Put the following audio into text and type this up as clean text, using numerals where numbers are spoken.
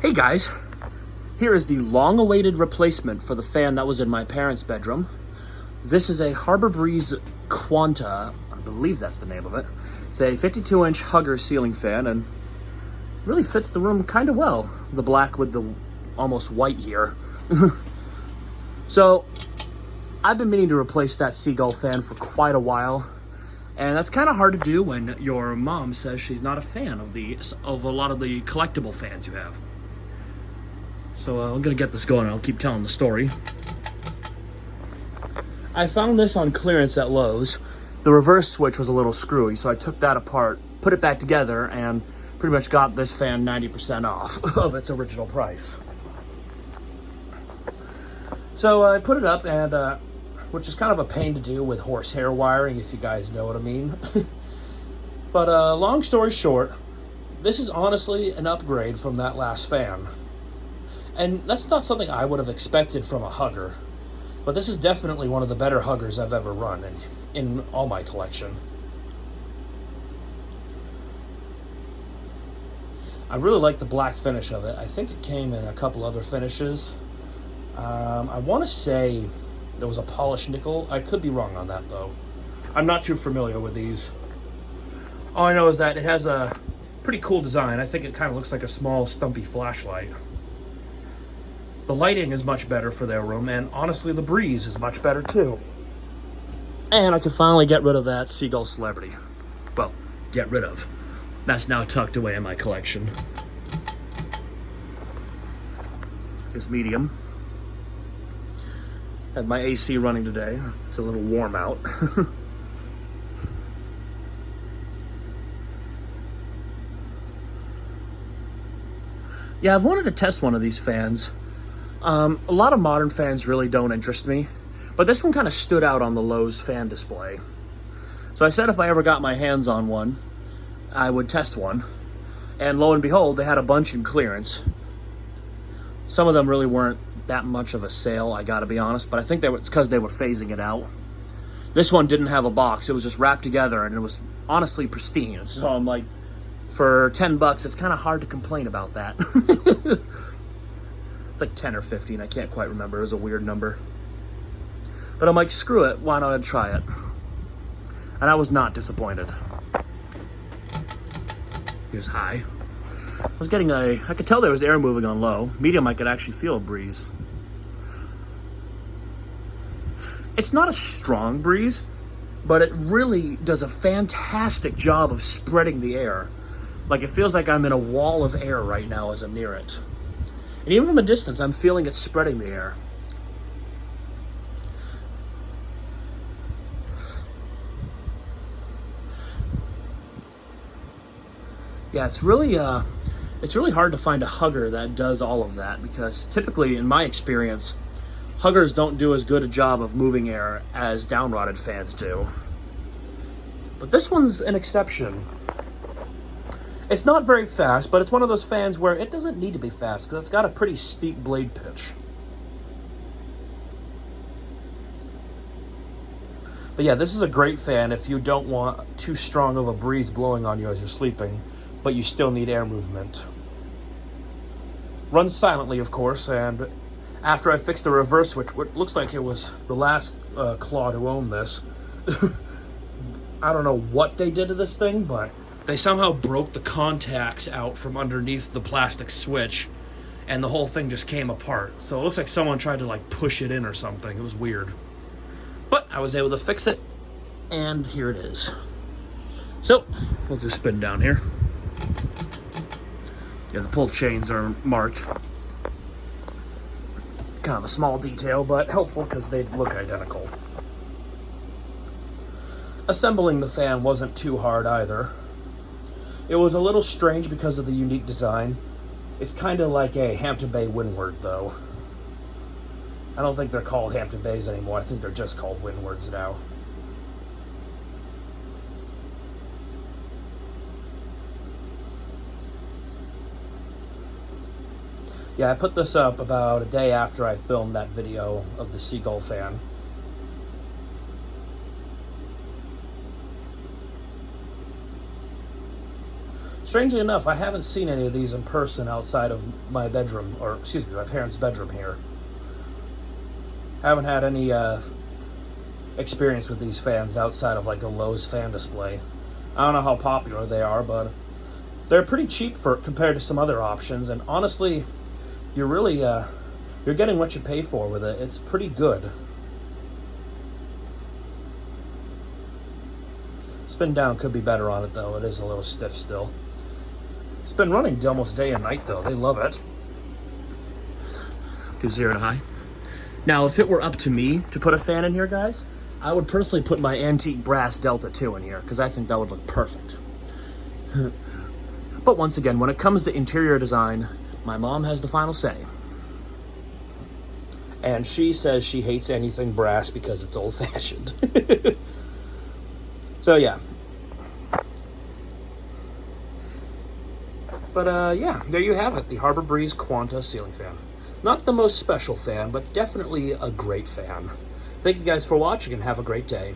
Hey guys, here is the long-awaited replacement for the fan that was in my parents' bedroom. This is a Harbor Breeze Quonta, I believe that's the name of it. It's a 52-inch Hugger ceiling fan and really fits the room kind of well. The black with the almost white here. So, I've been meaning to replace that Seagull fan for quite a while. And that's kind of hard to do when your mom says she's not a fan of a lot of the collectible fans you have. So I'm gonna get this going. I'll keep telling the story. I found this on clearance at Lowe's. The reverse switch was a little screwy, so I took that apart, put it back together, and pretty much got this fan 90% off of its original price. So I put it up, and which is kind of a pain to do with horsehair wiring, if you guys know what I mean. But long story short, this is honestly an upgrade from that last fan. And that's not something I would have expected from a Hugger, but this is definitely one of the better Huggers I've ever run in all my collection. I really like the black finish of it. I think it came in a couple other finishes. I want to say there was a polished nickel. I could be wrong on that though. I'm not too familiar with these. All I know is that it has a pretty cool design. I think it kind of looks like a small stumpy flashlight. The lighting is much better for their room, and honestly, the breeze is much better too. And I could finally get rid of that Seagull Celebrity. Well, get rid of. That's now tucked away in my collection. Here's medium. Had my AC running today. It's a little warm out. Yeah, I've wanted to test one of these fans. A lot of modern fans really don't interest me, but this one kind of stood out on the Lowe's fan display. So I said if I ever got my hands on one, I would test one. And lo and behold, they had a bunch in clearance. Some of them really weren't that much of a sale, I gotta be honest, but I think it's because they were phasing it out. This one didn't have a box, it was just wrapped together, and it was honestly pristine. So I'm like, for 10 bucks, it's kind of hard to complain about that. It's like 10 or 15, I can't quite remember. It was a weird number. But I'm like, screw it, why not try it? And I was not disappointed. Here's high. I was getting I could tell there was air moving on low. Medium, I could actually feel a breeze. It's not a strong breeze, but it really does a fantastic job of spreading the air. Like, it feels like I'm in a wall of air right now as I'm near it. And even from a distance, I'm feeling it spreading the air. Yeah, it's really hard to find a Hugger that does all of that, because typically, in my experience, Huggers don't do as good a job of moving air as downrotted fans do. But this one's an exception. It's not very fast, but it's one of those fans where it doesn't need to be fast because it's got a pretty steep blade pitch. But yeah, this is a great fan if you don't want too strong of a breeze blowing on you as you're sleeping, but you still need air movement. Runs silently, of course, and after I fixed the reverse switch, what looks like it was the last Claude who owned this. I don't know what they did to this thing, but they somehow broke the contacts out from underneath the plastic switch, and the whole thing just came apart. So it looks like someone tried to like push it in or something. It was weird. But I was able to fix it, and here it is. So we'll just spin down here. Yeah, the pull chains are marked. Kind of a small detail, but helpful because they look identical. Assembling the fan wasn't too hard either. It was a little strange because of the unique design. It's kind of like a Hampton Bay windward, though. I don't think they're called Hampton Bays anymore. I think they're just called windwards now. Yeah, I put this up about a day after I filmed that video of the Seagull fan. Strangely enough, I haven't seen any of these in person outside of my bedroom, or excuse me, my parents' bedroom here. Haven't had any experience with these fans outside of like a Lowe's fan display. I don't know how popular they are, but they're pretty cheap for compared to some other options, and honestly, you're really you're getting what you pay for with it. It's pretty good. Spin down could be better on it though. It is a little stiff still. It's been running almost day and night though. They love it. Do 0 to high. Now, if it were up to me to put a fan in here, guys, I would personally put my antique brass Delta 2 in here because I think that would look perfect. But once again, when it comes to interior design, my mom has the final say. And she says she hates anything brass because it's old-fashioned. So, yeah. But, yeah, there you have it. The Harbor Breeze Quonta ceiling fan. Not the most special fan, but definitely a great fan. Thank you guys for watching and have a great day.